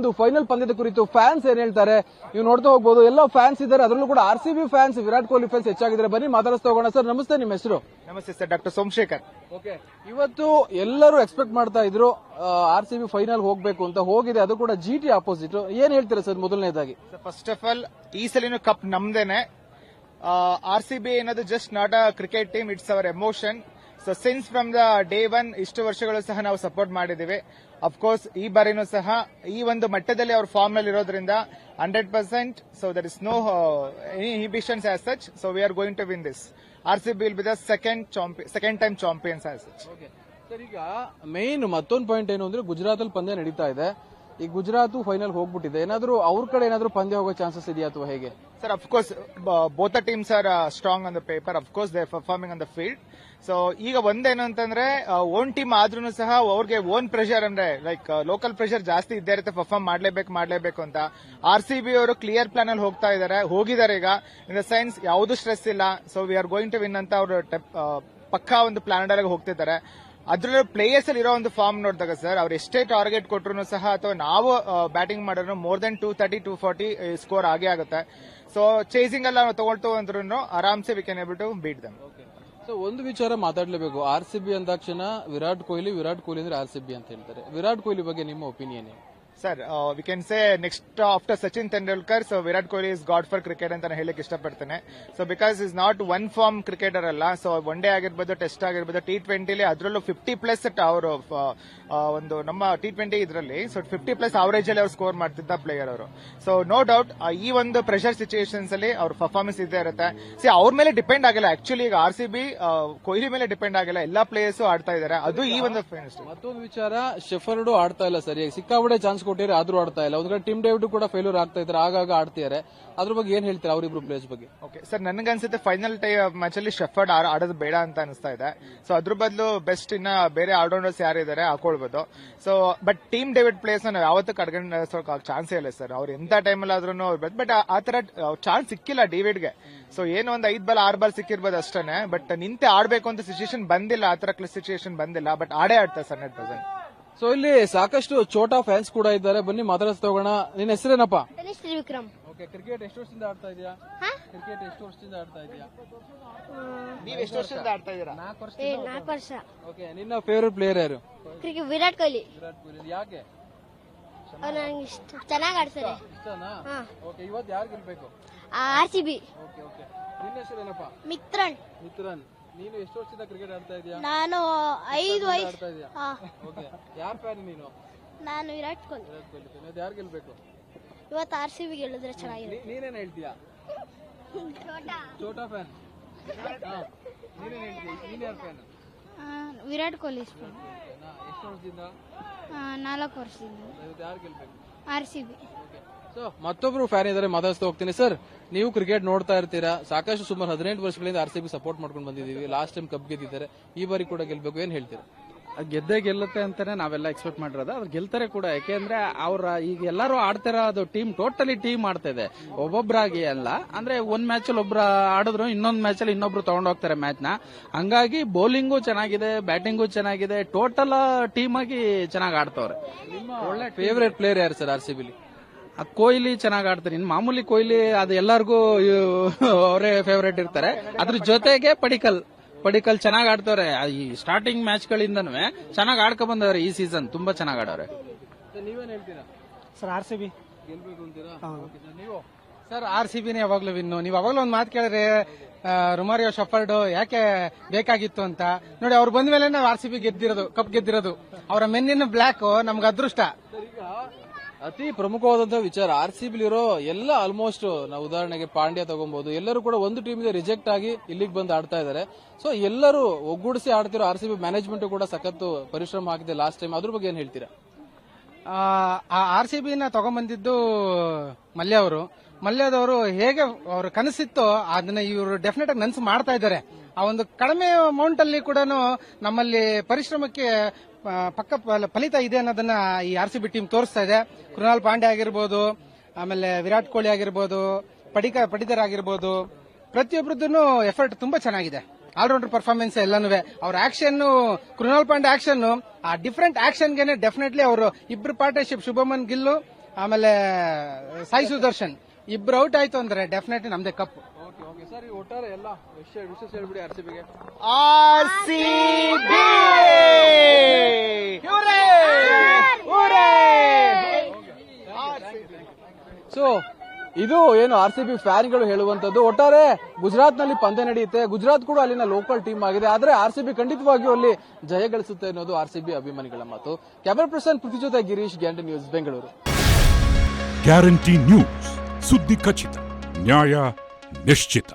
ಒಂದು ಫೈನಲ್ ಪಂದ್ಯದ ಕುರಿತು ಫ್ಯಾನ್ಸ್ ಏನ್ ಹೇಳ್ತಾರೆ ನೀವು ನೋಡ್ತಾ ಹೋಗಬಹುದು. ಎಲ್ಲ ಫ್ಯಾನ್ಸ್ ಇದ್ದಾರೆ, ಅದರಲ್ಲೂ ಕೂಡ RCB fans, Virat Kohli fans ಹೆಚ್ಚಾಗಿದ್ದಾರೆ. ಬನ್ನಿ ಮಾತಾಡಿಸ್ತಾ ಹೋಗೋಣ. ಸರ್ ನಮಸ್ತೆ, ನಿಮ್ಮ ಹೆಸರು? ನಮಸ್ತೆ ಸರ್, ಡಾಕ್ಟರ್ ಸೋಮಶೇಖರ್. ಓಕೆ, ಇವತ್ತು ಎಲ್ಲರೂ ಎಕ್ಸ್ಪೆಕ್ಟ್ ಮಾಡ್ತಾ ಇದ್ರು ಆರ್ಸಿಬಿ ಫೈನಲ್ ಹೋಗ್ಬೇಕು ಅಂತ, ಹೋಗಿದೆ. ಅದು ಕೂಡ ಜಿಟಿ ಆಪೋಸಿಟ್. ಏನ್ ಹೇಳ್ತೀರಾ ಸರ್ ಮೊದಲನೇದಾಗಿ? ಫಸ್ಟ್ ಆಫ್ ಆಲ್, ಈ ಸಲಿನ ಕಪ್ ನಮ್ದೇನೆ. ಆರ್ಸಿಬಿ ಅನ್ನೋದು just not a cricket team, it's hour emotion. So since from the day one ಇಷ್ಟು ವರ್ಷಗಳು ಸಹ ನಾವು ಸಪೋರ್ಟ್ ಮಾಡಿದ್ದೀವಿ. ಅಫ್ಕೋರ್ಸ್ ಈ ಬಾರಿನೂ ಸಹ ಈ ಒಂದು ಮಟ್ಟದಲ್ಲಿ ಅವ್ರ ಫಾರ್ಮ್ ನಲ್ಲಿ ಇರೋದ್ರಿಂದ 100%. So there is no any inhibitions as such. So we are going to win this. RCB will be the second time champions as such. Sir, ಈಗ ಮೇನ್ ಮತ್ತೊಂದು ಪಾಯಿಂಟ್ ಏನು ಅಂದ್ರೆ ಗುಜರಾತ್ ಅಲ್ಲಿ ಪಂದ್ಯ ನಡೀತಾ ಇದೆ. ಈ ಗುಜರಾತ್ ಫೈನಲ್ ಹೋಗ್ಬಿಟ್ಟಿದೆ. ಏನಾದ್ರೂ ಅವ್ರ ಕಡೆ ಏನಾದ್ರೂ ಪಂದ್ಯ ಹೋಗೋ ಚಾನ್ಸಸ್ ಇದೆಯಾ ಅಥವಾ ಹೇಗೆ? Sir, of course both the teams are strong on the paper. Of course they are performing on the field. So ಈಗ ಒಂದೇನು ಅಂತಂದ್ರೆ, ಓನ್ ಟೀಮ್ ಆದ್ರೂ ಸಹ ಅವ್ರಿಗೆ ಓನ್ ಪ್ರೆಷರ್ ಅಂದ್ರೆ ಲೈಕ್ ಲೋಕಲ್ ಪ್ರೆಷರ್ ಜಾಸ್ತಿ ಇದ್ದೇ ಇರುತ್ತೆ. ಪರ್ಫಾರ್ಮ್ ಮಾಡ್ಲೇಬೇಕು ಅಂತ ಆರ್ಸಿಬಿ ಅವರು ಕ್ಲಿಯರ್ ಪ್ಲಾನ್ ಅಲ್ಲಿ ಹೋಗಿದ್ದಾರೆ ಈಗ. ಇನ್ ದ ಸೆನ್ಸ್ ಯಾವುದು ಸ್ಟ್ರೆಸ್ ಇಲ್ಲ. So we are going to win ಅಂತ ಅವರು ಪಕ್ಕಾ ಒಂದು ಪ್ಲಾನ್ ಅಲ್ಲಿ ಹೋಗ್ತಿದ್ದಾರೆ. ಅದ್ರಲ್ಲೂ ಪ್ಲೇಯರ್ಸ್ ಅಲ್ಲಿ ಇರೋ ಒಂದು ಫಾರ್ಮ್ ನೋಡಿದಾಗ ಸರ್, ಅವ್ರು ಎಷ್ಟೇ ಟಾರ್ಗೆಟ್ ಕೊಟ್ರು ಸಹ ಅಥವಾ ನಾವು ಬ್ಯಾಟಿಂಗ್ ಮಾಡಿದ್ರು ಮೋರ್ ದೆನ್ 230, 240 ಸ್ಕೋರ್ ಆಗೇ ಆಗುತ್ತೆ. ಸೊ ಚೇಸಿಂಗ್ ಎಲ್ಲ ತಗೊಳ್ತು ಅಂದ್ರೂ ಆರಾಮ್ಸೆ we can able to beat them. So ಒಂದು ವಿಚಾರ ಮಾತಾಡ್ಲೇಬೇಕು. ಆರ್ಸಿಬಿ ಅಂದಾಕ್ಷಣ ವಿರಾಟ್ ಕೊಹ್ಲಿ ಅಂದ್ರೆ ಆರ್ಸಿಬಿ ಅಂತ ಹೇಳ್ತಾರೆ. ವಿರಾಟ್ ಕೊಹ್ಲಿ ಬಗ್ಗೆ ನಿಮ್ಮ ಒಪಿನಿಯನ್ ಏನು? Sir, we can say next after Sachin Tendulkar, so Virat Kohli is god for cricket ಅಂತ ಹೇಳಕ್ ಇಷ್ಟಪಡ್ತೇನೆ. So because is not one form cricketer ಅಲ್ಲ. ಸೊ ಒನ್ ಡೇ ಆಗಿರ್ಬೋದು, ಟೆಸ್ಟ್ ಆಗಿರ್ಬೋದು, T20 ಅದರಲ್ಲೂ 50+ ಅವರು ಒಂದು ನಮ್ಮ T20 ಇದರಲ್ಲಿ ಸೊ 50+ ಅವರೇಜ್ ಅಲ್ಲಿ ಅವ್ರು ಸ್ಕೋರ್ ಮಾಡ್ತಿದ್ದ ಪ್ಲೇಯರ್ ಅವರು. ಸೊ ನೋ ಡೌಟ್ ಈ ಒಂದು ಪ್ರೆಷರ್ ಸಿಚುಯೇಷನ್ಸ್ ಅಲ್ಲಿ ಅವ್ರ ಪರ್ಫಾರ್ಮೆನ್ಸ್ ಇದ್ದೇ ಇರುತ್ತೆ. ಅವ್ರ ಮೇಲೆ ಡಿಪೆಂಡ್ ಆಗಿಲ್ಲ ಆಕ್ಚುಲಿ. ಈಗ ಆರ್ಸಿಬಿ ಕೊಹ್ಲಿ ಮೇಲೆ ಡಿಪೆಂಡ್ ಆಗಿಲ್ಲ, ಎಲ್ಲಾ ಪ್ಲೇಯರ್ಸ್ ಆಡ್ತಾ ಇದ್ದಾರೆ. ಅದು ಈ ಒಂದು ಮತ್ತೊಂದು ವಿಚಾರ, ಶೆಫರ್ಡ್ ಆಡ್ತಾ ಇಲ್ಲ ಸರಿಯಾಗಿ. ಸಿಕ್ಕಾಪಟ್ಟೆ ಚಾನ್ಸ್ ಕೊಟ್ಟಿದ್ರೆ ಆದ್ರೂ ಆಡ್ತಾ ಇಲ್ಲ. ಒಂದ್ ಕಡೆ ಟಿಮ್ ಡೇವಿಡ್ ಕೂಡ ಫೇಲ್ಯೂರ್ ಆಗ್ತಾ ಇದ್ದಾರೆ, ಆಗಾಗ ಆಡ್ತಿದ್ದಾರೆ. ಅದ್ರ ಬಗ್ಗೆ ಏನ್ ಹೇಳ್ತಾರೆ ಅವರಿಬ್ರು ಪ್ಲೇಯರ್ಸ್ ಬಗ್ಗೆ? ಓಕೆ ಸರ್, ನನಗನ್ಸುತ್ತೆ ಫೈನಲ್ ಮ್ಯಾಚ್ ಅಲ್ಲಿ ಶೆಫರ್ಡ್ ಆಡೋದು ಬೇಡ ಅಂತ ಅನಿಸ್ತಾ ಇದೆ. ಸೊ ಅದ್ರ ಬದಲು ಬೆಸ್ಟ್ ಇನ್ನ ಬೇರೆ ಆಲ್ರೌಂಡರ್ಸ್ ಯಾರಿದ್ದಾರೆ ಹಾಕೊಳ್ಬಹುದು. So but Tim David players ನಾವು ಯಾವತ್ತೂ ಕಡ್ಕೊಂಡು ಚಾನ್ಸೇ ಇಲ್ಲ ಸರ್. ಅವ್ರು ಎಂತ ಟೈಮಲ್ಲಿ ಆದ್ರೂ ಬಟ್ ಆ ತರ ಚಾನ್ಸ್ ಸಿಕ್ಕಿಲ್ಲ ಡೇವಿಡ್ಗೆ. ಸೊ ಏನೋ ಒಂದು 5 ಬಾಲ್ 6 ಬಾಲ್ ಸಿಕ್ಕಿರ್ಬೋದು ಅಷ್ಟೇ. ಬಟ್ ನಿಂತೆ ಆಡ್ಬೇಕು ಅಂತ ಸಿಚುಯೇಷನ್ ಬಂದಿಲ್ಲ, ಆ ತರ ಸಿಚುಯೇಷನ್ ಬಂದಿಲ್ಲ. ಬಟ್ ಆಡ್ತಾರೆ ಸರ್ 100%. ಸೊ ಇಲ್ಲಿ ಸಾಕಷ್ಟು ಚೋಟಾ ಫ್ಯಾನ್ಸ್ ಕೂಡ ಇದ್ದಾರೆ. ಬನ್ನಿ ಮಾತಾಡಿಸ್ತಾ ಹೋಗೋಣ. ನಿನ್ನ ಹೆಸರೇನಪ್ಪ? ವಿಕ್ರಮ್. ಓಕೆ, ಕ್ರಿಕೆಟ್ ಎಷ್ಟು ವರ್ಷದಿಂದ ಆಡ್ತಾ ಇದೀಯಾ? ನೀವು ಎಷ್ಟು ವರ್ಷದಿಂದ ಆಡ್ತಾ ಇದ್ದೀರಾ? 4 ವರ್ಷ. ಓಕೆ, ನಿನ್ನ ಫೇವರೇಟ್ ಪ್ಲೇಯರ್ ಯಾರು? ಕ್ರಿಕೆಟ್ ವಿರಾಟ್ ಕೊಹ್ಲಿ. ಯಾಕೆ? ನಂಗೆ ಚೆನ್ನಾಗಿ ಆಡ್ತಾರೆ. ಇಷ್ಟನಾ? ಓಕೆ, ಇವತ್ತು ಯಾರು ಗೆಲ್ಬೇಕು? ಆರ್ಸಿಬಿ. ಓಕೆ, ನಿನ್ನ ಹೆಸರೇನಪ್ಪ? ಮಿತ್ರನ್. ನೀನು ಎಷ್ಟು ವರ್ಷದಿಂದ ಕ್ರಿಕೆಟ್ ಆಡ್ತಾ ಇದೀಯಾ? ನಾನು 5 ವರ್ಷ ಆಡ್ತಾ ಇದೀಯಾ? ಓಕೆ, ಯಾರ್ ಫ್ಯಾನ್ ನೀನು? ನಾನು ವಿರಾಟ್ ಕೊಹ್ಲಿ. ಇವತ್ತು ಯಾರು ಗೆಲ್ಬೇಕು? ಇವತ್ತು ಆರ್ಸಿಬಿ ಗೆಲ್ಲಿದ್ರೆ ಚೆನ್ನಾಗಿರುತ್ತೆ. ನೀನೇನ್ ಹೇಳ್ತೀಯಾ? ಚೋಟಾ ಫ್ಯಾನ್. ನೀನೇನ್ ಹೇಳ್ತೀಯ? ನೀನ್ ಯಾರ್ ಫ್ಯಾನ್? ವಿರಾಟ್ ಕೊಹ್ಲಿ. ಎಷ್ಟು ವರ್ಷದಿಂದ? 4 ವರ್ಷದಿಂದ. ಇವತ್ತು ಯಾರು ಗೆಲ್ಬೇಕು? ಆರ್ಸಿಬಿ. ಸೊ ಮತ್ತೊಬ್ರು ಫ್ಯಾನ್ ಇದಾರೆ, ಮಾತಾಡ್ತಾ ಹೋಗ್ತೀನಿ. ಸರ್, ನೀವು ಕ್ರಿಕೆಟ್ ನೋಡ್ತಾ ಇರ್ತೀರಾ. ಸಾಕಷ್ಟು ಸುಮಾರು 18 ವರ್ಷಗಳಿಂದ ಆರ್ಸಿಬಿ ಸಪೋರ್ಟ್ ಮಾಡ್ಕೊಂಡು ಬಂದಿದ್ದೀವಿ. ಲಾಸ್ಟ್ ಟೈಮ್ ಕಪ್ ಗೆದ್ದಿದ್ದಾರೆ, ಈ ಬಾರಿ ಕೂಡ ಗೆಲ್ಬೇಕು. ಏನ್ ಹೇಳ್ತೀರಾ? ಗೆದ್ದೇ ಗೆಲ್ಲುತ್ತೆ ಅಂತಾನೆ ನಾವೆಲ್ಲ ಎಕ್ಸ್ಪೆಕ್ಟ್ ಮಾಡಿರೋದು. ಅವ್ರು ಗೆಲ್ತಾರೆ ಕೂಡ. ಯಾಕೆಂದ್ರೆ ಅವ್ರ ಈಗ ಎಲ್ಲರೂ ಆಡ್ತಿರೋದು ಟೀಮ್ ಟೋಟಲಿ ಟೀಮ್ ಆಡ್ತಾ ಇದೆ, ಒಬ್ಬೊಬ್ಬರಾಗಿ ಅಲ್ಲ. ಅಂದ್ರೆ ಒಂದ್ ಮ್ಯಾಚ್ ಅಲ್ಲಿ ಒಬ್ರು ಆಡಿದ್ರು ಇನ್ನೊಂದ್ ಮ್ಯಾಚ್ ಅಲ್ಲಿ ಇನ್ನೊಬ್ರು ತಗೊಂಡೋಗ್ತಾರೆ ಮ್ಯಾಚ್ ನ. ಹಂಗಾಗಿ ಬೌಲಿಂಗು ಚೆನ್ನಾಗಿದೆ, ಬ್ಯಾಟಿಂಗು ಚೆನ್ನಾಗಿದೆ, ಟೋಟಲ್ ಟೀಮ್ ಆಗಿ ಚೆನ್ನಾಗಿ ಆಡ್ತವ್ರೆ. ಒಳ್ಳೆ ಫೇವರೇಟ್ ಪ್ಲೇಯರ್ ಯಾರು ಸರ್ ಆರ್ಸಿಬಿಲಿ? ಕೊಹ್ಲಿ ಚೆನ್ನಾಗಿ ಆಡ್ತಾರೆ. ಇನ್ನು ಮಾಮೂಲಿ ಕೊಹ್ಲಿ ಅದು ಎಲ್ಲರಿಗೂ ಅವರೇ ಫೇವರೇಟ್ ಇರ್ತಾರೆ. ಅದ್ರ ಜೊತೆಗೆ ಪಡಿಕಲ್ ಚೆನ್ನಾಗಿ ಆಡ್ತವ್ರೆ. ಈ ಸ್ಟಾರ್ಟಿಂಗ್ ಮ್ಯಾಚ್ ಗಳಿಂದನೂ ಚೆನ್ನಾಗಿ ಆಡ್ಕೊ ಬಂದವ್ರೆ. ಈ ಸೀಸನ್ ತುಂಬಾ ಚೆನ್ನಾಗಿ ಆಡವ್ರೆ. ನೀವೇನ್ ಹೇಳ್ತೀರಾ ಸರ್? ಆರ್ಸಿಬಿ ಗೆಲ್ಬೇಕು ಅಂತೀರಾ? ನೀವು ಸರ್? ಆರ್ಸಿಬಿನೇ ಯಾವಾಗ್ಲೂ ವಿನ್ನು. ನೀವು ಯಾವಾಗ್ಲೂ ಒಂದು ಮಾತು ಕೇಳಿದ್ರೆ ರೊಮಾರಿಯೋ ಶಫರ್ಡ್ ಯಾಕೆ ಬೇಕಾಗಿತ್ತು ಅಂತ ನೋಡಿ. ಅವ್ರು ಬಂದ ಮೇಲೆ ನಾವು ಆರ್ಸಿಬಿ ಗೆದ್ದಿರೋದು, ಕಪ್ ಗೆದ್ದಿರೋದು. ಅವರ ಮೆನ್ನಿನ ಬ್ಲಾಕ್ ನಮ್ಗೆ ಅದೃಷ್ಟ. ಅತಿ ಪ್ರಮುಖವಾದಂತಹ ವಿಚಾರ, ಆರ್ಸಿಬಿಲಿರೋ ಎಲ್ಲ ಆಲ್ಮೋಸ್ಟ್ ನಾವು ಉದಾಹರಣೆಗೆ ಪಾಂಡ್ಯ ತಗೊಬಹುದು, ಎಲ್ಲರೂ ಕೂಡ ಒಂದು ಟೀಮ್ಗೆ ರಿಜೆಕ್ಟ್ ಆಗಿ ಇಲ್ಲಿಗೆ ಬಂದು ಆಡ್ತಾ ಇದ್ದಾರೆ. ಸೊ ಎಲ್ಲರೂ ಒಗ್ಗೂಡಿಸಿ ಆಡ್ತಿರೋ ಆರ್ಸಿಬಿ ಮ್ಯಾನೇಜ್ಮೆಂಟ್ ಕೂಡ ಸಖತ್ತು ಪರಿಶ್ರಮ ಆಗಿದೆ ಲಾಸ್ಟ್ ಟೈಮ್. ಅದ್ರ ಬಗ್ಗೆ ಏನ್ ಹೇಳ್ತೀರಾ? ಆ ಆರ್ಸಿಬಿನ ತಗೊಂಡ್ಬಂದಿದ್ದು ಮಲ್ಯದವರು ಹೇಗೆ ಅವ್ರ ಕನಸಿತ್ತು ಅದನ್ನ ಇವರು ಡೆಫಿನೆಟ್ ಆಗಿ ನನಸು ಮಾಡ್ತಾ ಇದ್ದಾರೆ. ಆ ಒಂದು ಕಡಿಮೆ ಅಮೌಂಟ್ ಅಲ್ಲಿ ಕೂಡ ನಮ್ಮಲ್ಲಿ ಪರಿಶ್ರಮಕ್ಕೆ ಪಕ್ಕ ಫಲಿತ ಇದೆ ಅನ್ನೋದನ್ನ ಈ ಆರ್ಸಿಬಿ ಟೀಮ್ ತೋರಿಸ್ತಾ ಇದೆ. ಕೃಣಾಲ್ ಪಾಂಡ್ಯ ಆಗಿರ್ಬೋದು, ಆಮೇಲೆ ವಿರಾಟ್ ಕೊಹ್ಲಿ ಆಗಿರ್ಬೋದು, ಪಡಿಕರ್ ಆಗಿರ್ಬೋದು, ಪ್ರತಿಯೊಬ್ಬರದ್ದು ಎಫರ್ಟ್ ತುಂಬಾ ಚೆನ್ನಾಗಿದೆ. ಆಲ್ರೌಂಡರ್ ಪರ್ಫಾರ್ಮೆನ್ಸ್ ಎಲ್ಲಾನು ಅವ್ರ ಆಕ್ಷನ್, ಕೃಣಾಲ್ ಪಾಂಡ್ಯ ಆಕ್ಷನ್, ಆ ಡಿಫರೆಂಟ್ ಆಕ್ಷನ್ ಗೆನೆ ಡೆಫಿನೆಟ್ಲಿ ಅವರು ಇಬ್ರು ಪಾರ್ಟ್ನರ್ಶಿಪ್, ಶುಭಮನ್ ಗಿಲ್ಲು ಆಮೇಲೆ ಸಾಯಿ ಸುದರ್ಶನ್ ಇಬ್ರು ಔಟ್ ಆಯ್ತು ಅಂದ್ರೆ ಡೆಫಿನೆಟ್ಲಿ ನಮ್ದೇ ಕಪ್. ಓಕೆ ಓಕೆ ಸರ್, ಈ ಒಟ್ಟಾರೆ ಎಲ್ಲ ವಿಶೇಷ ಹೇಳ್ಬಿಡಿ ಆರ್ಸಿಬಿಗೆ. RCB! ಸೊ ಇದು ಏನು ಆರ್ಸಿಬಿ ಫ್ಯಾನ್ಗಳು ಹೇಳುವಂತದ್ದು. ಒಟ್ಟಾರೆ ಗುಜರಾತ್ ನಲ್ಲಿ ಪಂದ್ಯ ನಡೆಯುತ್ತೆ, ಗುಜರಾತ್ ಕೂಡ ಅಲ್ಲಿನ ಲೋಕಲ್ ಟೀಮ್ ಆಗಿದೆ, ಆದ್ರೆ ಆರ್ಸಿಬಿ ಖಂಡಿತವಾಗಿಯೂ ಅಲ್ಲಿ ಜಯ ಗಳಿಸುತ್ತೆ ಅನ್ನೋದು ಆರ್ಸಿಬಿ ಅಭಿಮಾನಿಗಳ ಮಾತು. ಕ್ಯಾಮರಾ ಪರ್ಸನ್ ಪೃಥ್ವಿ ಜೊತೆ Girish, guarantee news, Bengaluru. Guarantee news, ಸುದ್ದಿ ಖಚಿತ, ನ್ಯಾಯ ನಿಶ್ಚಿತ.